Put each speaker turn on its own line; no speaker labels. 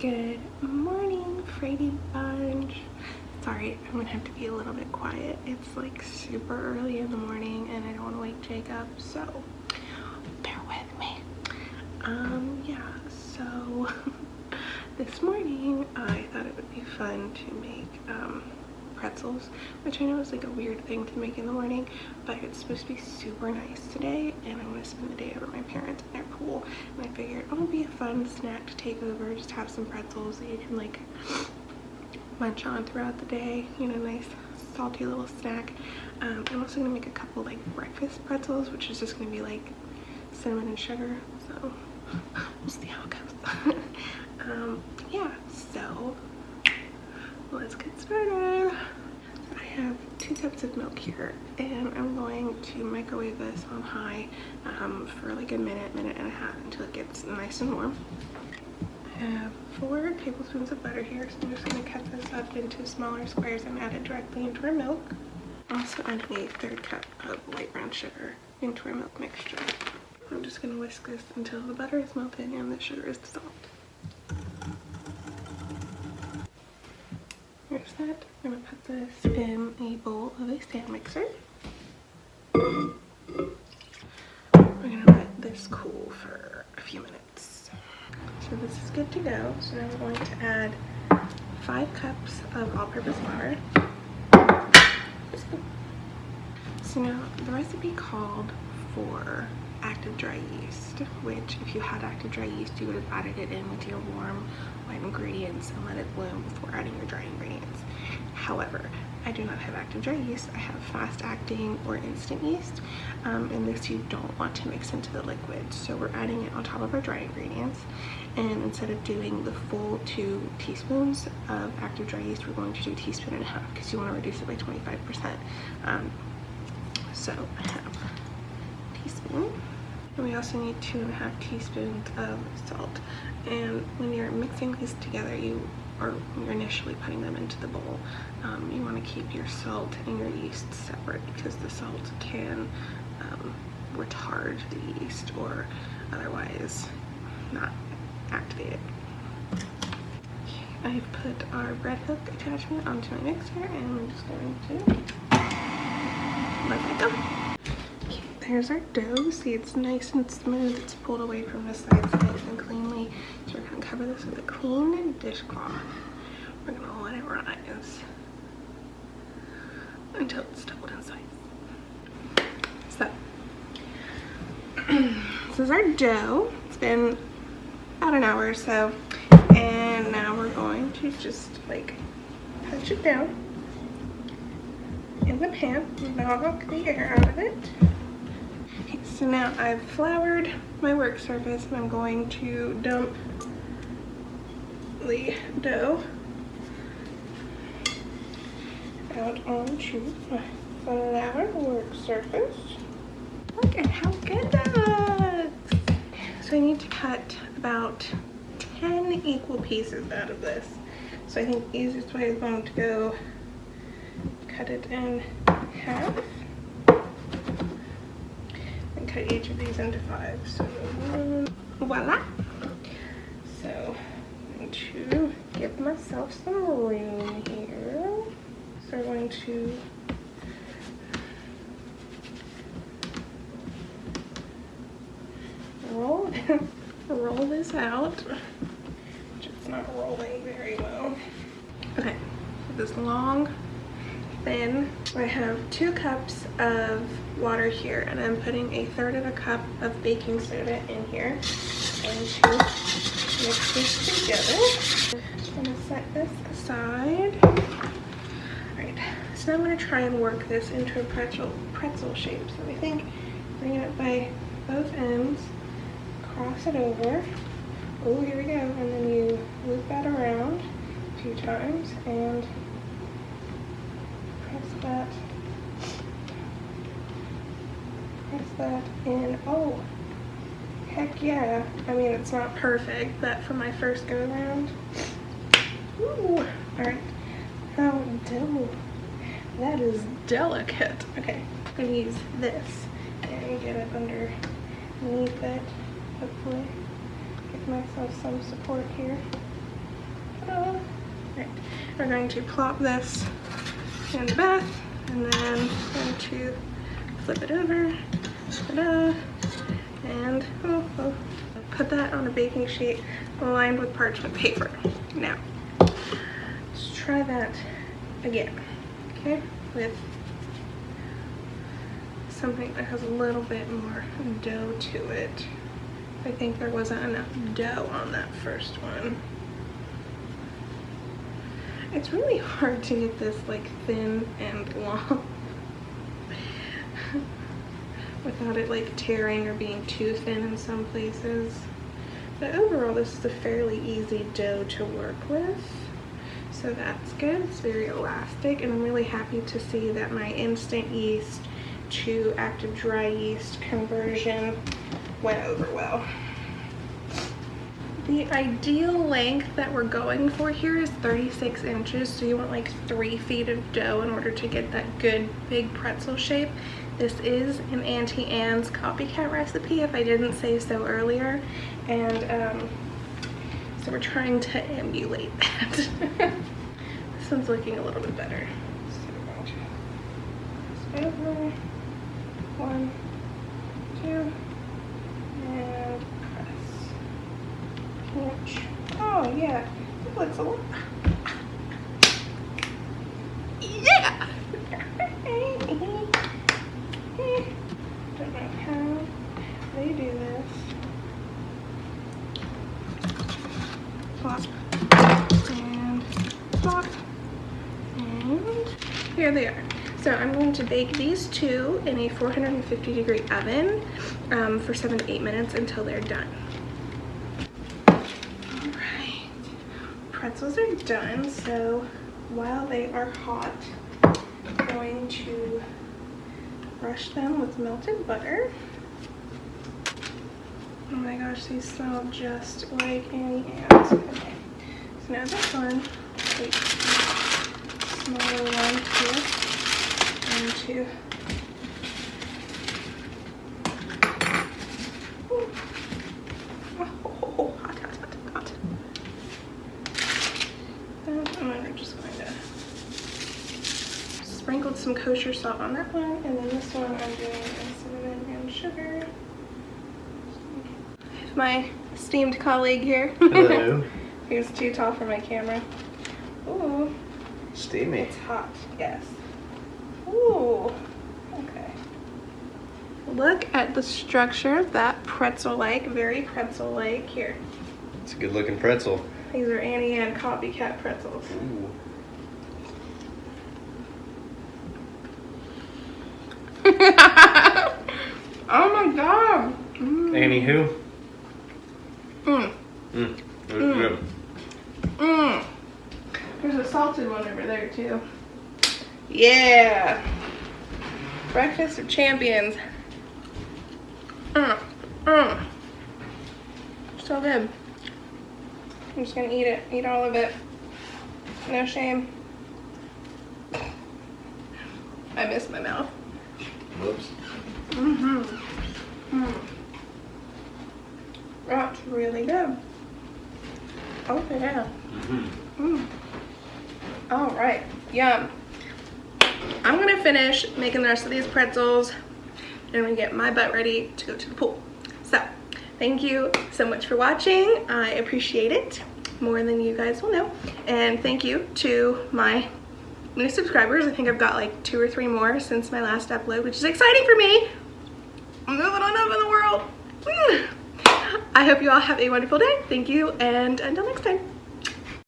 Good morning, Friday bunch. Sorry, I'm gonna have to be a little bit quiet. It's like super early in the morning and I don't want to wake Jacob, so bear with me. Yeah, so this morning I thought it would be fun to make pretzels, which I know is like a weird thing to make in the morning, but it's supposed to be super nice today and I want to spend the day over at my parents in their pool, and I figured it would be a fun snack to take over, just have some pretzels that you can like munch on throughout the day, you know, nice salty little snack. I'm also gonna make a couple like breakfast pretzels, which is just gonna be like cinnamon and sugar, so we'll see how it goes. Yeah, so let's get started. I have 2 cups of milk here and I'm going to microwave this on high for like a minute and a half until it gets nice and warm. I have 4 tablespoons of butter here, so I'm just going to cut this up into smaller squares and add it directly into our milk. Also adding a 1/3 cup of light brown sugar into our milk mixture. I'm just going to whisk this until the butter is melted and the sugar is dissolved. There's that. I'm going to put this in a bowl of a stand mixer. We're going to let this cool for a few minutes. So this is good to go. So now we're going to add 5 cups of all-purpose flour. So now the recipe called for active dry yeast, which if you had active dry yeast you would have added it in with your warm white ingredients and let it bloom before adding your dry ingredients. However, I do not have active dry yeast. I have fast acting or instant yeast, and this you don't want to mix into the liquid, so we're adding it on top of our dry ingredients. And instead of doing the full 2 teaspoons of active dry yeast, we're going to do a teaspoon and a half because you want to reduce it by 25%. So I have a teaspoon, and we also need 2.5 teaspoons of salt. And when you're mixing these together, you're initially putting them into the bowl, you want to keep your salt and your yeast separate because the salt can retard the yeast or otherwise not activate it. Okay, I've put our bread hook attachment onto my mixer and I'm just going to let that go. Okay, there's our dough. See, it's nice and smooth. It's pulled away from the sides nice and cleanly. So we're going to cover this with a clean dishcloth. We're going to let it rise until it's doubled in size. So, this is our dough. It's been about an hour or so, and now we're going to just like touch it down in the pan, knock the air out of it. Okay, so now I've floured my work surface and I'm going to dump the dough out onto my floured work surface. Look at how good that looks. So I need to cut about 10 equal pieces out of this. So I think the easiest way is going to go cut it in half and cut each of these into 5. So voila. So I'm going to give myself some room here. So we're going to roll this out, which it's not rolling very well. Okay, so this long, thin, I have 2 cups of water here, and I'm putting a 1/3 cup of baking soda in here. I'm going to mix this together. I'm going to set this aside. Alright, so now I'm going to try and work this into a pretzel shape. So I think bring it by both ends, cross it over. Oh, here we go. And then you loop that around a few times and press that in. Oh, heck yeah. I mean, it's not perfect, but for my first go around. Ooh, alright. How that is delicate. Okay, I'm gonna use this and get it underneath it. Hopefully give myself some support here. Right. We're going to plop this in the bath, and then going to flip it over, ta-da, and put that on a baking sheet lined with parchment paper. Now, let's try that again, okay, with something that has a little bit more dough to it. I think there wasn't enough dough on that first one. It's really hard to get this like thin and long without it like tearing or being too thin in some places. But overall, this is a fairly easy dough to work with, so that's good. It's very elastic, and I'm really happy to see that my instant yeast to active dry yeast conversion went over well. The ideal length that we're going for here is 36 inches, so you want like 3 feet of dough in order to get that good big pretzel shape. This is an Auntie Anne's Copycat recipe, if I didn't say so earlier, and so we're trying to emulate that. This one's looking a little bit better. So we're going to press over, 1, 2, and press. Pinch. Oh yeah, it looks a little. Yeah. Don't know how they do this. Plop and plop, and here they are. So I'm going to bake these two in a 450-degree oven for 7 to 8 minutes until they're done. All right, pretzels are done. So while they are hot, I'm going to brush them with melted butter. Oh my gosh, these smell just like Auntie Anne's. Okay, so now this one, take smaller one here, into hot, hot, hot, hot. And we're just going to sprinkled some kosher salt on that one, and then this one I'm doing cinnamon and sugar. My esteemed colleague here.
Hello.
He's too tall for my camera. Ooh.
Steamy.
It's hot, yes. Ooh. Okay. Look at the structure of that pretzel-like, very pretzel-like. Here.
It's a good looking pretzel.
These are Auntie Anne Copycat pretzels.
Ooh.
Oh my god.
Mm. Annie who?
Mm.
Mm.
Mm. Mm. There's a salted one over there too. Yeah. Breakfast of champions. So good. I'm just gonna eat it. Eat all of it. No shame. I missed my mouth.
Whoops.
That's really good. Oh yeah. All right. Yum. I'm gonna finish making the rest of these pretzels and I'm gonna get my butt ready to go to the pool. So thank you so much for watching. I appreciate it more than you guys will know. And thank you to my new subscribers. I think I've got like 2 or 3 more since my last upload, which is exciting for me. I'm moving on up in the world. I hope you all have a wonderful day. Thank you, and until next time.